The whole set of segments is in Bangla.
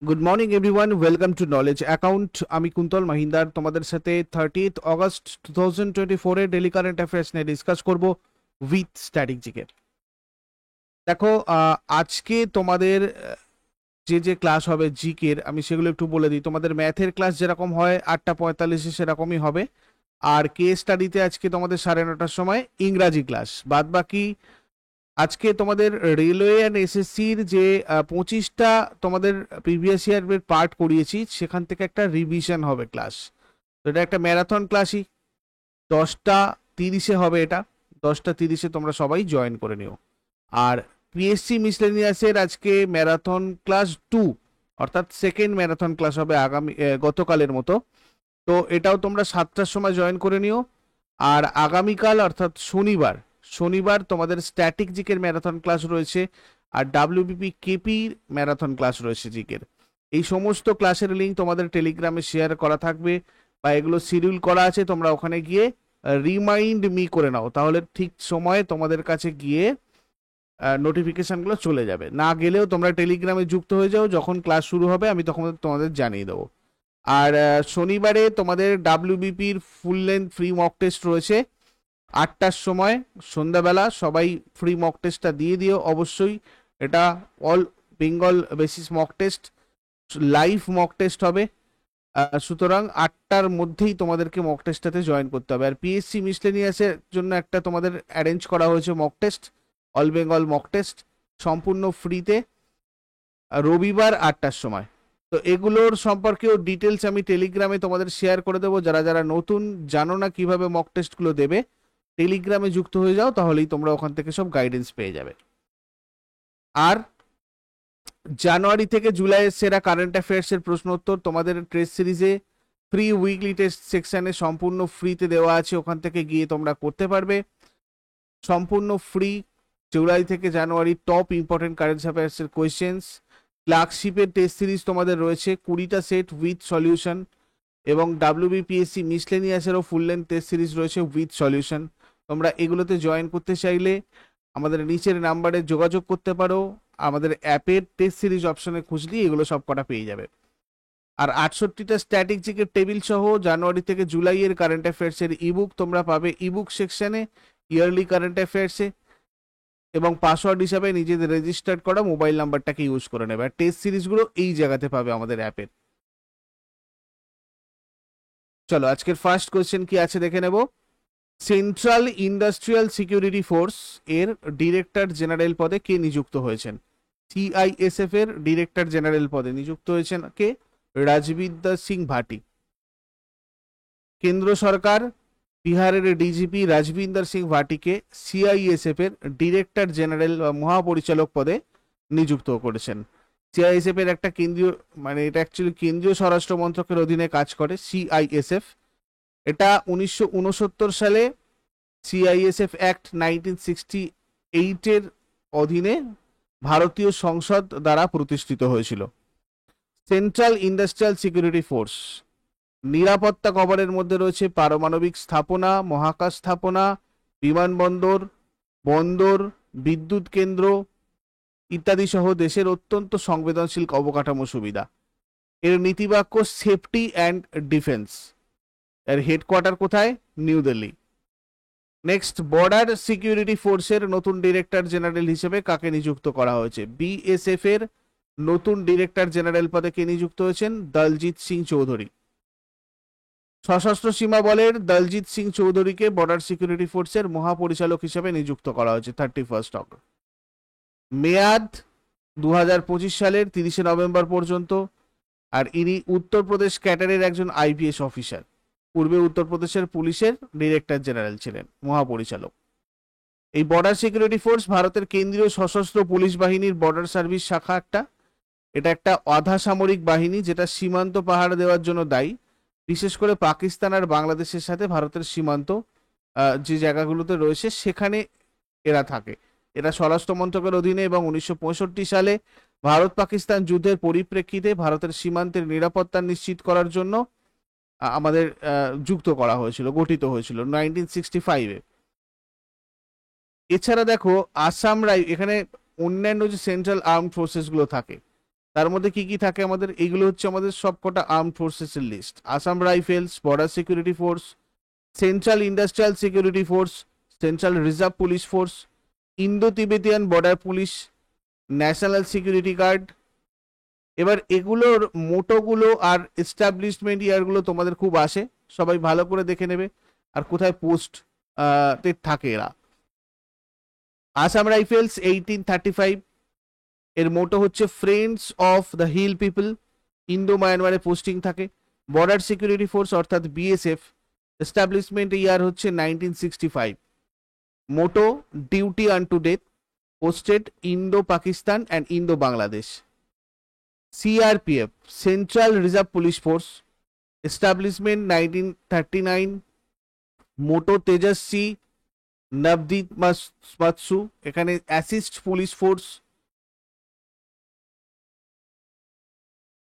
Good morning everyone, welcome to knowledge account. আমি কুন্তল মহিন্দার তোমাদের সাথে 30th অগস্ট 2024 এর ডেলি কারেন্ট অ্যাফেয়ার্স নিয়ে ডিসকাস করব উইথ স্ট্যাটিক জিকে। দেখো, আজকে তোমাদের যে যে ক্লাস হবে জিকের, আমি সেগুলো একটু বলে দিই। তোমাদের ম্যাথের ক্লাস যেরকম হয় 8:45 সেরকমই হবে। আর কেস স্টাডিতে আজকে তোমাদের 9:30টার সময় ইংরাজি ক্লাস। বাদ বাকি আজকে তোমাদের রেলওয়ে অ্যান্ড এসএসসির যে 25টা তোমাদের প্রিভিয়াস ইয়ারের পার্ট করিয়েছি, সেখান থেকে একটা রিভিশন হবে ক্লাস। তো এটা একটা ম্যারাথন ক্লাসই, 10:30 হবে। এটা 10:30 তোমরা সবাই জয়েন করে নিও। আর পিএসসি মিসলেনিয়াসের আজকে ম্যারাথন ক্লাস 2, অর্থাৎ সেকেন্ড ম্যারাথন ক্লাস হবে আগামী গতকালের মতো। তো এটাও তোমরা 7টার সময় জয়েন করে নিও। আর আগামীকাল অর্থাৎ শনিবার শনিবার তোমাদের স্ট্যাটিক জিকের ম্যারাথন ক্লাস রয়েছে, আর ডাব্লিউবিপি কেপির ম্যারাথন ক্লাস রয়েছে জিকের। এই সমস্ত ক্লাসের লিঙ্ক তোমাদের টেলিগ্রামে শেয়ার করা থাকবে, বা এগুলো শিডিউল করা আছে। তোমরা ওখানে গিয়ে রিমাইন্ড মি করে নাও, তাহলে ঠিক সময়ে তোমাদের কাছে গিয়ে নোটিফিকেশনগুলো চলে যাবে। না গেলেও তোমরা টেলিগ্রামে যুক্ত হয়ে যাও, যখন ক্লাস শুরু হবে আমি তখন তোমাদের জানিয়ে দেবো। আর শনিবারে তোমাদের ডাব্লিউবিপির full length free mock test রয়েছে 8টার সময় সন্ধ্যাবেলা। সবাই ফ্রি মক টেস্টটা দিয়ে দিও অবশ্যই। এটা all Bengal basis mock test, live mock test হবে। সুতরাং 8টার মধ্যেই তোমাদেরকে মক টেস্টটাতে জয়েন করতে হবে। আর পিএসসি মিসলেনিয়াসের জন্য একটা তোমাদের অ্যারেঞ্জ করা হয়েছে mock test, all Bengal mock test, সম্পূর্ণ ফ্রিতে, রবিবার 8টার সময়। তো এগুলোর সম্পর্কেও ডিটেলস আমি টেলিগ্রামে তোমাদের শেয়ার করে দেবো। যারা যারা নতুন, জানো না কিভাবে মক টেস্টগুলো দেবে, টেলিগ্রামে যুক্ত হয়ে যাও, তাহলেই তোমরা ওখান থেকে সব গাইডেন্স পেয়ে যাবে। আর জানুয়ারি থেকে জুলাইয়ের সেরা কারেন্ট অ্যাফেয়ার্সের প্রশ্ন উত্তর তোমাদের টেস্ট সিরিজে ফ্রি উইকলি টেস্ট সেকশনে সম্পূর্ণ ফ্রিতে দেওয়া আছে, ওখান থেকে গিয়ে তোমরা করতে পারবে সম্পূর্ণ ফ্রি। জুলাই থেকে জানুয়ারি টপ ইম্পর্টেন্ট কারেন্ট অ্যাফেয়ার্সের কোয়েশ্চেন্স। ক্লার্কশিপের টেস্ট সিরিজ তোমাদের রয়েছে 20টা সেট উইথ সলিউশন, এবং ডাব্লিউবিপিএসসি মিসলেনিয়াসেরও ফুল লেন্থ টেস্ট সিরিজ রয়েছে উইথ সলিউশন। তোমরা এগুলোতে জয়েন করতে চাইলে আমাদের নিচের নাম্বারে যোগাযোগ করতে পারো। আমাদের অ্যাপের টেস্ট সিরিজ অপশনে খুঁজলেই এগুলো সব কটা পেয়ে যাবে। আর 68টা স্ট্যাটিক জিকের টেবিল সহ জানুয়ারি থেকে জুলাইয়ের কারেন্ট অ্যাফেয়ার্সের ইবুক তোমরা পাবে ইবুক সেকশনে, ইয়ারলি কারেন্ট অ্যাফেয়ার্সে, এবং পাসওয়ার্ড হিসাবে নিজেদের রেজিস্টার্ড করা মোবাইল নাম্বারটাকে ইউজ করে নেবে। আর টেস্ট সিরিজগুলো এই জায়গাতে পাবে আমাদের অ্যাপের। চলো আজকের ফার্স্ট কোয়েশ্চেন কি আছে দেখে নেব। সেন্ট্রাল ইন্ডাস্ট্রিয়াল সিকিউরিটি ফোর্স এর ডিরেক্টর জেনারেল পদে কে নিযুক্ত হয়েছেন? সিআইএসএফ এর ডিরেক্টর জেনারেল পদে নিযুক্ত হয়েছেন কে? রাজবিদ্যার সিং ভাটি। কেন্দ্র সরকার বিহারের ডিজিপি রাজবিন্দর সিং ভাটিকে সিআইএসএফ এর ডিরেক্টর জেনারেল বা মহাপরিচালক পদে নিযুক্ত করেছেন। সিআইএসএফ এর একটা কেন্দ্রীয়, মানে এটা অ্যাকচুয়ালি কেন্দ্রীয় স্বরাষ্ট্র মন্ত্রকের অধীনে কাজ করে সিআইএসএফ। এটা 1969 সালে সিআইএসএফ অ্যাক্ট 1968 এর অধীনে ভারতীয় সংসদ দ্বারা প্রতিষ্ঠিত হয়েছিল। সেন্ট্রাল ইন্ডাস্ট্রিয়াল সিকিউরিটি ফোর্স নিরাপত্তা কভারের মধ্যে রয়েছে পারমাণবিক স্থাপনা, মহাকাশ স্থাপনা, বিমানবন্দর, বন্দর, বিদ্যুৎ কেন্দ্র ইত্যাদি সহ দেশের অত্যন্ত সংবেদনশীল অবকাঠামো সুবিধা। এর নীতিবাক্য সেফটি অ্যান্ড ডিফেন্স। এর হেডকোয়ার্টার কোথায়? New Delhi. Next, border security ফোর্সের নতুন ডিরেক্টর জেনারেল হিসেবে কাকে নিযুক্ত করা হয়েছে? বিএসএফ এর নতুন ডিরেক্টর জেনারেল পদে কে নিযুক্ত হয়েছেন? দলজিৎ সিং চৌধুরী। সশস্ত্র সীমা বলের দলজিৎ সিং চৌধুরীকে বর্ডার সিকিউরিটি ফোর্সের মহাপরিচালক হিসেবে নিযুক্ত করা হয়েছে 31 অগস্ট। মেয়াদ 2025 সালের 30 নভেম্বর পর্যন্ত। আর ইনি উত্তরপ্রদেশ ক্যাডারের একজন আইপিএস অফিসার। পূর্বে উত্তরপ্রদেশের পুলিশের ডিরেক্টর জেনারেল ছিলেন, মহাপরিচালক। এই বর্ডার সিকিউরিটি ফোর্স ভারতের কেন্দ্রীয় সশস্ত্র পুলিশ বাহিনীর বর্ডার সার্ভিস শাখা একটা। এটা একটা আধা সামরিক বাহিনী যেটা সীমান্ত পাহারা দেওয়ার জন্য দায়ী। বিশেষ করে পাকিস্তান আর বাংলাদেশের সাথে ভারতের সীমান্ত যে জায়গাগুলোতে রয়েছে সেখানে এরা থাকে। এরা স্বরাষ্ট্র মন্ত্রকের অধীনে, এবং 1965 সালে ভারত পাকিস্তান যুদ্ধের পরিপ্রেক্ষিতে ভারতের সীমান্তের নিরাপত্তা নিশ্চিত করার জন্য আমাদের যুক্ত করা হয়েছিল, গঠিত হয়েছিল 1965-এ। এছাড়া দেখো আসাম এখানে অন্যান্য যে সেন্ট্রাল আর্মড ফোর্সেস গুলো থাকে, তার মধ্যে কি কি থাকে আমাদের, এইগুলো হচ্ছে আমাদের সবকটা আর্ম ফোর্সেসের list: Assam rifles, border security force, central industrial security force, central reserve police force, Indo Tibetan border police, national security guard. এবার এগুলোর মোটোগুলো আর এস্টাবলিশমেন্ট ইয়ারগুলো তোমাদের খুব আসে, সবাই ভালো করে দেখে নেবে আর কোথায় পোস্ট থাকে এরা। আসাম রাইফেলস 1835, এর মোটো হচ্ছে friends of the hill people, Indo মায়ানমারে পোস্টিং থাকে। বর্ডার সিকিউরিটি ফোর্স অর্থাৎ বিএসএফ, এস্টাবলিশমেন্ট ইয়ার হচ্ছে 1965, motto duty unto death, posted Indo Pakistan and Indo Bangladesh. CRPF, central reserve police force, establishment 1939, motto তেজস্বী নবদীপ মাৎসু, এখানে অ্যাসিস্ট পুলিশ ফোর্স।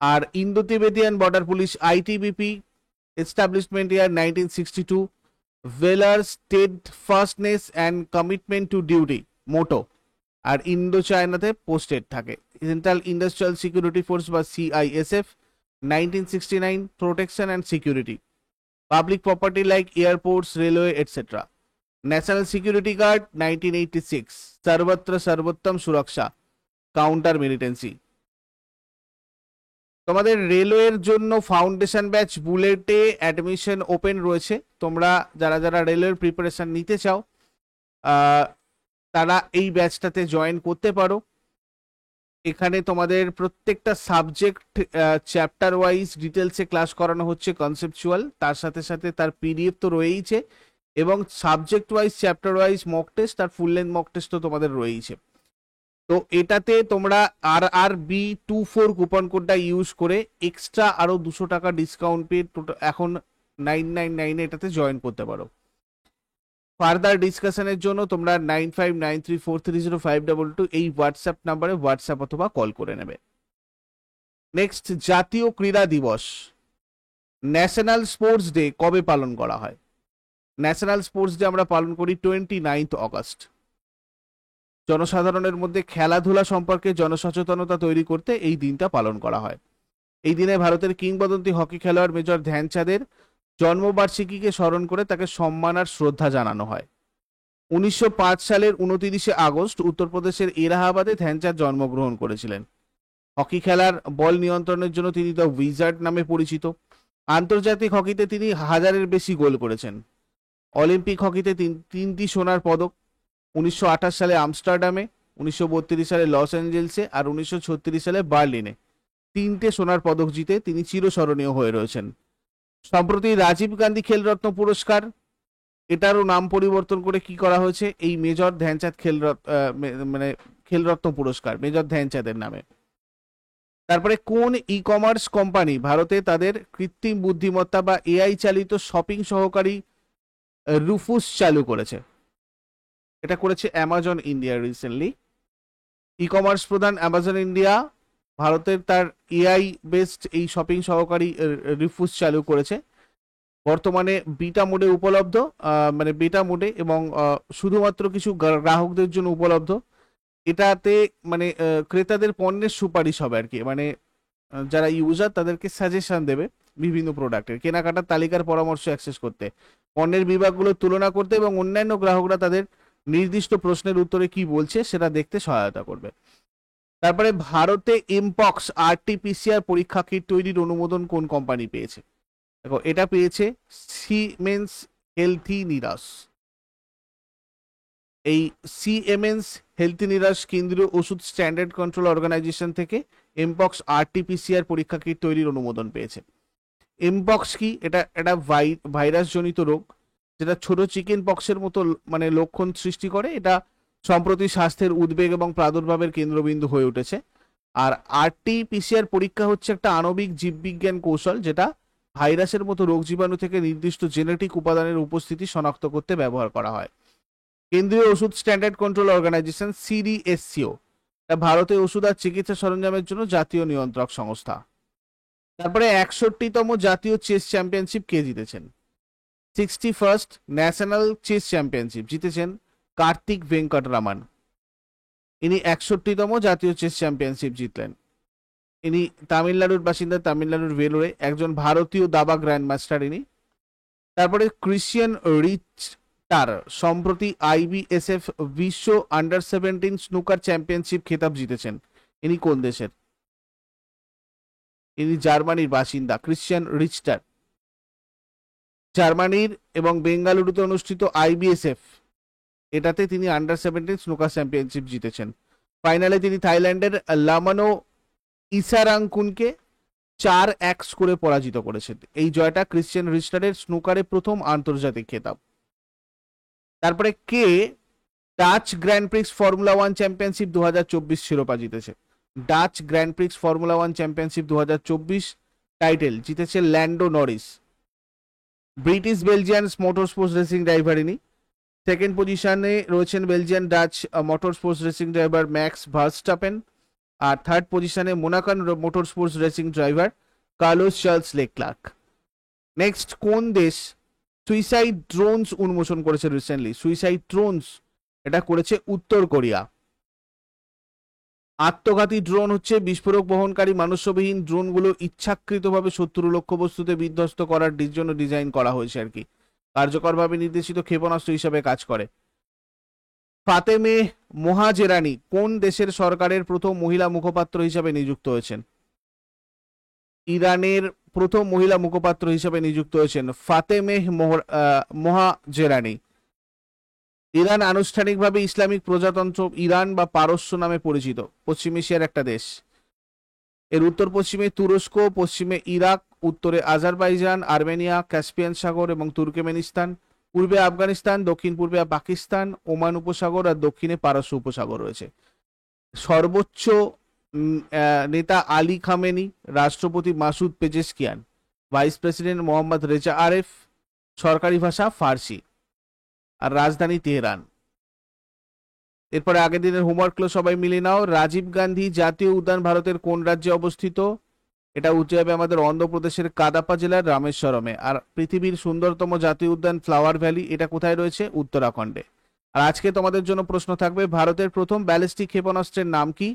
আর Indo Tibetan border police ITBP, establishment year 1962, valour steadfastness and commitment to duty, motto. আর ইন্দো চায়নাতে পোস্টেড থাকে। সেন্ট্রাল ইন্ডাস্ট্রিয়াল সিকিউরিটি ফোর্স বা CISF 1969, protection and security, public property like airports, railway etcetera. National security guard 1986, সর্বত্র সর্বোত্তম সুরক্ষা, কাউন্টার মিলিটেন্সি। তোমাদের রেলওয়ের জন্য ফাউন্ডেশন ব্যাচ বুলেটে অ্যাডমিশন ওপেন রয়েছে। তোমরা যারা যারা রেলওয়ের প্রিপারেশন নিতে চাও তারা এই ব্যাচটাতে জয়েন করতে পারো। এখানে তোমাদের প্রত্যেকটা সাবজেক্ট চ্যাপ্টার ওয়াইজ ডিটেলসে ক্লাস করানো হচ্ছে, কনসেপচুয়াল, তার সাথে সাথে তার পিডিএফ তো রয়েইছে, এবং subject wise chapter wise mock test আর ফুল লেন্থ মক টেস্ট তো তোমাদের রয়েইছে। তো এটাতে তোমরা RRB24 কুপন কোডটা ইউজ করে এক্সট্রা আরো 200 টাকা ডিসকাউন্ট পেয়ে এখন 999 এটাতে জয়েন করতে পারো। ফার্দার ডিসকাশনের জন্য তোমরা 9593430522 এই হোয়াটসঅ্যাপ নাম্বারে হোয়াটসঅ্যাপ অথবা কল করে নেবে। নেক্সট, জাতীয় ক্রীড়া দিবস, ন্যাশনাল স্পোর্টস ডে কবে পালন করা হয়? ন্যাশনাল স্পোর্টস ডে আমরা পালন করি 29 অগস্ট। জনসাধারণের মধ্যে খেলাধুলা সম্পর্কে জনসচেতনতা তৈরি করতে এই দিনটা পালন করা হয়। এই দিনে ভারতের কিংবদন্তি হকি খেলোয়াড় মেজর ধ্যানচাঁদের জন্মবার্ষিকীকে স্মরণ করে তাকে সম্মান আর শ্রদ্ধা জানানো হয়। 1905 সালের 29 আগস্ট উত্তরপ্রদেশের এলাহাবাদে ধ্যানচাঁদ জন্মগ্রহণ করেছিলেন। হকি খেলার বল নিয়ন্ত্রণের জন্য তিনি দ্য উইজার্ড নামে পরিচিত। আন্তর্জাতিক হকিতে তিনি 1000-এর বেশি গোল করেছেন। অলিম্পিক হকিতে তিনটি সোনার পদক, 1928 সালে আমস্টারডামে, 1932 সালে লস অ্যাঞ্জেলসে আর 1936 সালে বার্লিনে 3টে সোনার পদক জিতে তিনি চিরস্মরণীয় হয়ে রয়েছেন। সম্প্রতি রাজীব গান্ধী খেলরত্ন পুরস্কার, এটারও নাম পরিবর্তন করে কি করা হয়েছে, এই মেজর ধ্যানচাঁদ খেলরত্ন পুরস্কার মেজর ধ্যানচাঁদের নামে। তারপরে কোন ই কমার্স কোম্পানি ভারতে তাদের কৃত্রিম বুদ্ধিমত্তা বা এআই চালিত শপিং সহকারী রুফুস চালু করেছে? এটা করেছে Amazon India recently. E commerce প্রধান অ্যামাজন ইন্ডিয়া ভারতের তার এআই বেসড এই শপিং সহকারী রিফুস চালু করেছে। বর্তমানে বিটা মোডে উপলব্ধ, মানে বেটা মোডে, এবং শুধুমাত্র কিছু গ্রাহকদের জন্য উপলব্ধ। এটাতে মানে ক্রেতাদের পণ্যের সুপারিশ হবে আর কি, মানে যারা ইউজার তাদেরকে সাজেশন দেবে বিভিন্ন প্রোডাক্টের, কেনাকাটার তালিকার পরামর্শ অ্যাক্সেস করতে, পণ্যের বিভাগগুলো তুলনা করতে এবং অন্যান্য গ্রাহকরা তাদের নির্দিষ্ট প্রশ্নের উত্তরে কি বলছে সেটা দেখতে সহায়তা করবে। তারপরে ভারতে এমপক্স RT-PCR পরীক্ষা কিট তৈরির অনুমোদন কোন কোম্পানি পেয়েছে? দেখো, এটা পেয়েছে সিমেন্স হেলথিনিরাস। এই সিমেন্স হেলথিনিরাস কেন্দ্রীয় ওষুধ স্ট্যান্ডার্ড কন্ট্রোল অর্গানাইজেশন থেকে এমপক্স RT-PCR পরীক্ষা কিট তৈরির অনুমোদন পেয়েছে। এমপক্স কি? এটা একটা ভাইরাস জনিত রোগ যেটা ছোট চিকেন পক্সের মতো মানে লক্ষণ সৃষ্টি করে। এটা সম্প্রতি স্বাস্থ্যের উদ্বেগ এবং প্রাদুর্ভাবের কেন্দ্রবিন্দু হয়ে উঠেছে। আর RT-PCR পরীক্ষা হচ্ছে একটা আণবিক জীববিজ্ঞান কৌশল যেটা ভাইরাসের মতো রোগ জীবাণু থেকে নির্দিষ্ট জেনেটিক উপাদানের উপস্থিতি শনাক্ত করতে ব্যবহার করা হয়। কেন্দ্রীয় ওষুধ স্ট্যান্ডার্ড কন্ট্রোল অর্গানাইজেশন CDSCO ভারতে ওষুধ আর চিকিৎসা সরঞ্জামের জন্য জাতীয় নিয়ন্ত্রক সংস্থা। তারপরে 61তম জাতীয় চেস চ্যাম্পিয়নশিপ কে জিতেছেন? 61st ন্যাশনাল চেস চ্যাম্পিয়নশিপ জিতেছেন কার্তিক ভেঙ্কটরামান। ইনি 61তম জাতীয় চেস চ্যাম্পিয়নশিপ জিতলেন। ইনি তামিলনাড়ুর বাসিন্দা, তামিলনাড়ুর ভেলোরে, একজন ভারতীয় দাবা গ্র্যান্ড মাস্টার ইনি। তারপরে ক্রিশ্চিয়ান রিচটার সম্প্রতি আইবিএসএফ বিশ্ব আন্ডার 17 স্নুকার চ্যাম্পিয়নশিপ খেতাব জিতেছেন। ইনি কোন দেশের? ইনি জার্মানির বাসিন্দা ক্রিশ্চিয়ান রিচটার। জার্মানির এবং বেঙ্গালুরুতে অনুষ্ঠিত আইবিএসএফ এটাতে তিনি আন্ডার 17 স্নুকার চ্যাম্পিয়নশিপ জিতেছেন। ফাইনালে তিনি থাইল্যান্ডের লামানো ইসারাঙ্কুনকে 4-1 স্কোরে পরাজিত করেছেন। এই জয়টা ক্রিশ্চিয়ান রিচটারের স্নুকারে প্রথম আন্তর্জাতিক খেতাব। তারপরে কে Dutch Grand Prix Formula 1 championship 2024 শিরোপা জিতেছে? Dutch Grand Prix Formula 1 championship 2024 title জিতেছে Lando Norris. British Belgian motor sports racing driver ইনি। সেকেন্ড পজিশনে রয়েছেন Belgian Dutch motor sports racing driver Max Verstappen. আর থার্ড পজিশনে Monacan motor sports racing driver Carlos Charles Leclerc. Next, কোন দেশ সুইসাইড ড্রোনস উন্মোচন করেছে রিসেন্টলি? সুইসাইড ড্রোনস এটা করেছে উত্তর কোরিয়া। আত্মঘাতী ড্রোন হচ্ছে বিস্ফোরক বহনকারী মানুষবিহীন ড্রোনগুলো ইচ্ছাকৃতভাবে শত্রু লক্ষ্যবস্তুতে বিধ্বস্ত করার জন্য ডিজাইন করা হয়েছে আর কি। কার্যকরভাবে নির্দেশিত ক্ষেপণাস্ত্র হিসাবে কাজ করে। ফাতেমে মোহাজেরানি কোন দেশের সরকারের প্রথম মহিলা মুখপাত্র হিসাবে নিযুক্ত হয়েছেন? ইরানের প্রথম মহিলা মুখপাত্র হিসাবে নিযুক্ত হয়েছেন ফাতেমে মোহাজেরানি। ইরান আনুষ্ঠানিকভাবে ইসলামিক প্রজাতন্ত্র ইরান বা পারস্য নামে পরিচিত, পশ্চিম এশিয়ার একটা দেশ। এর উত্তর পশ্চিমে তুরস্ক, পশ্চিমে ইরাক, উত্তরে আজারবাইজান, আর্মেনিয়া, ক্যাসপিয়ান সাগর এবং তুর্কমেনিস্তান, পূর্বে আফগানিস্তান, দক্ষিণ পূর্বে পাকিস্তান, ওমান উপসাগর আর দক্ষিণে পারস্য উপসাগর রয়েছে। সর্বোচ্চ নেতা আলী খামেনি, রাষ্ট্রপতি Masoud Pezeshkian, vice president Mohammad Reza Aref. সরকারি ভাষা ফার্সি আর রাজধানী তেহরান। এরপরে আগের দিনের হোমওয়ার্কগুলো সবাই মিলে নাও। রাজীব গান্ধী জাতীয় উদ্যান ভারতের কোন রাজ্যে অবস্থিত? এটা উঠে যাবে আমাদের অন্ধ্রপ্রদেশের কাদাপা জেলার রামেশ্বরমে। আর পৃথিবীর সুন্দরতম জাতীয় উদ্যান ফ্লাওয়ার ভ্যালি এটা কোথায় রয়েছে? উত্তরাখণ্ডে। আর আজকে তোমাদের জন্য প্রশ্ন থাকবে, ভারতের প্রথম ব্যালিস্টিক ক্ষেপণাস্ত্রের নাম কি?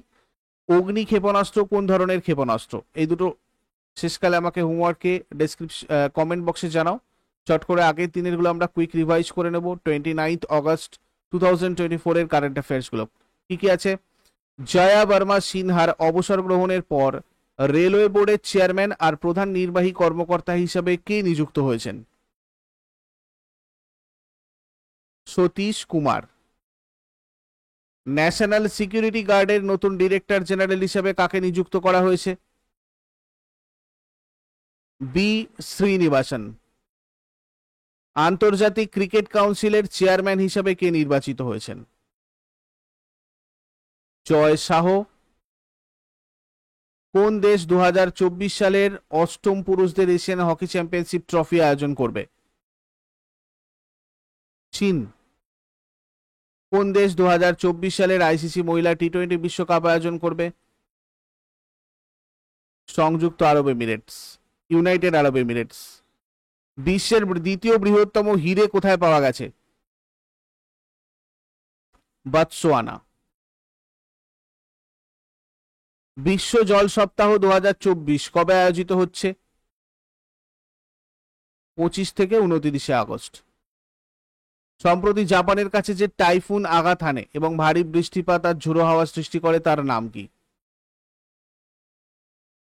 অগ্নি ক্ষেপণাস্ত্র কোন ধরনের ক্ষেপণাস্ত্র? এই দুটো শেষকালে আমাকে হোমওয়ার্কে ডেসক্রিপশন কমেন্ট বক্সে জানাও। চট করে আগের দিনেরগুলো আমরা কুইক রিভাইজ করে নেব। 29 অগস্ট 2024 এর কারেন্ট অ্যাফেয়ার্সগুলো কি কি আছে? জয়া বর্মা সিনহার অবসর গ্রহণের পর রেলওয়ে বোর্ডের চেয়ারম্যান আর প্রধান নির্বাহী কর্মকর্তা হিসাবে কে নিযুক্ত হয়েছেন? সতীশ কুমার। ন্যাশনাল সিকিউরিটি গার্ডের নতুন ডিরেক্টর জেনারেল হিসাবে কাকে নিযুক্ত করা হয়েছে? বি শ্রীনিবাসন। আন্তর্জাতিক ক্রিকেট কাউন্সিলের চেয়ারম্যান হিসাবে কে নির্বাচিত হয়েছেন? জয় শাহ। কোন দেশ 2024 সালের 8ম পুরুষদের এশিয়ান হকি চ্যাম্পিয়নশিপ ট্রফি আয়োজন করবে? চীন। কোন দেশ 2024 সালের আইসিসি মহিলা টি20 বিশ্বকাপ আয়োজন করবে? সংযুক্ত আরব এমিরেটস, ইউনাইটেড আরব এমিরেটস। বিশ্বের দ্বিতীয় বৃহত্তম হিরে কোথায় পাওয়া গেছে? বতসোয়ানা। বিশ্ব জল সপ্তাহ 2024 কবে আয়োজিত হচ্ছে? 25 থেকে 29 আগস্ট। সম্প্রতি জাপানের কাছে যে টাইফুন আঘাত হানে এবং ভারী বৃষ্টিপাত আর ঝোড়ো হাওয়া সৃষ্টি করে তার নাম কি?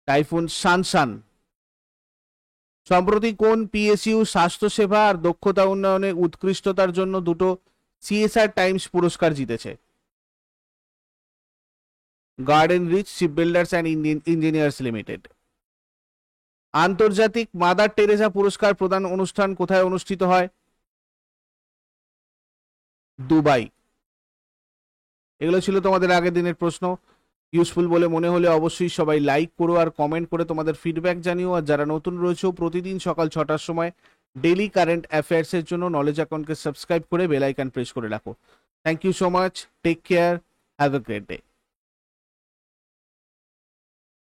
টাইফুন শানশান। সম্প্রতি কোন পিএসইউ স্বাস্থ্যসেবা আর দক্ষতা উন্নয়নে উৎকৃষ্টতার জন্য দুটো সিএসআর টাইমস পুরস্কার জিতেছে? Garden Reach shipbuilders and engineers limited. আন্তর্জাতিক মাদার টেরেসা পুরস্কার প্রদান অনুষ্ঠান কোথায় অনুষ্ঠিত হয়? দুবাই। এগুলো ছিল তোমাদের আগের দিনের প্রশ্ন। ইউজফুল বলে মনে হলে অবশ্যই সবাই লাইক করো আর কমেন্ট করে তোমাদের ফিডব্যাক জানিও। আর যারা নতুন রয়েছে প্রতিদিন সকাল 6টার সময় ডেইলি কারেন্ট অ্যাফেয়ার্সের জন্য নলেজ অ্যাকাউন্টকে সাবস্ক্রাইব করে বেল আইকন প্রেস করে রাখো। Thank you so much, take care, have a great day.